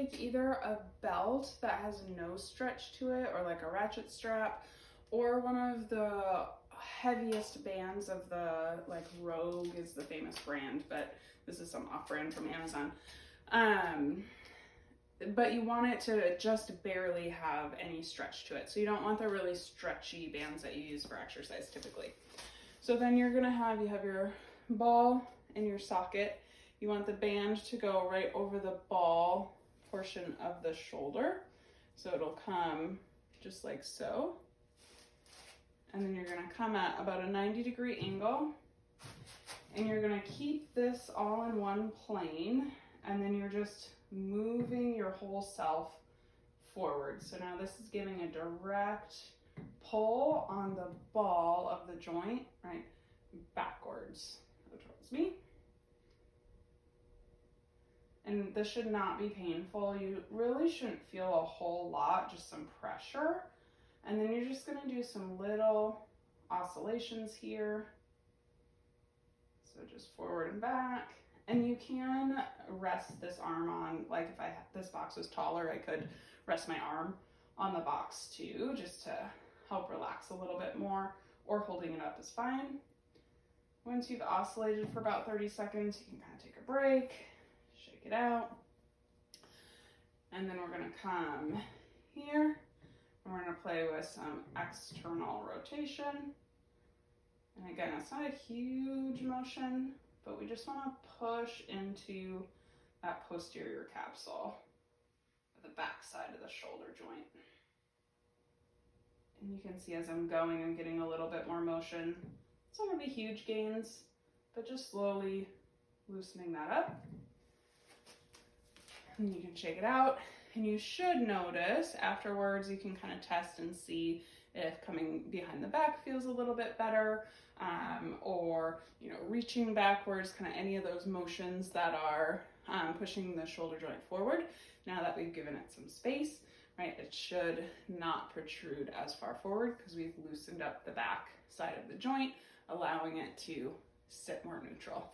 take either a belt that has no stretch to it or like a ratchet strap, or one of the heaviest bands of the, like Rogue is the famous brand, but this is some off-brand from Amazon. But you want it to just barely have any stretch to it. So you don't want the really stretchy bands that you use for exercise typically. So then you have your ball in your socket. You want the band to go right over the ball portion of the shoulder. So it'll come just like so. And then you're gonna come at about a 90-degree angle. And you're gonna keep this all in one plane. And then you're just moving your whole self forward. So now this is giving a direct pull on the ball of the joint, right, backwards towards me. And this should not be painful. You really shouldn't feel a whole lot, just some pressure. And then you're just gonna do some little oscillations here. So just forward and back. And you can rest this arm on, like if this box was taller, I could rest my arm on the box too, just to help relax a little bit more, or holding it up is fine. Once you've oscillated for about 30 seconds, you can kind of take a break, shake it out. And then we're gonna come here, and we're gonna play with some external rotation. And again, it's not a huge motion, but we just wanna push into that posterior capsule, the back side of the shoulder joint. And you can see as I'm going, I'm getting a little bit more motion. It's not gonna be huge gains, but just slowly loosening that up. And you can shake it out. And you should notice afterwards, you can kind of test and see if coming behind the back feels a little bit better, or reaching backwards, kind of any of those motions that are pushing the shoulder joint forward. Now that we've given it some space, right, it should not protrude as far forward because we've loosened up the back side of the joint, allowing it to sit more neutral.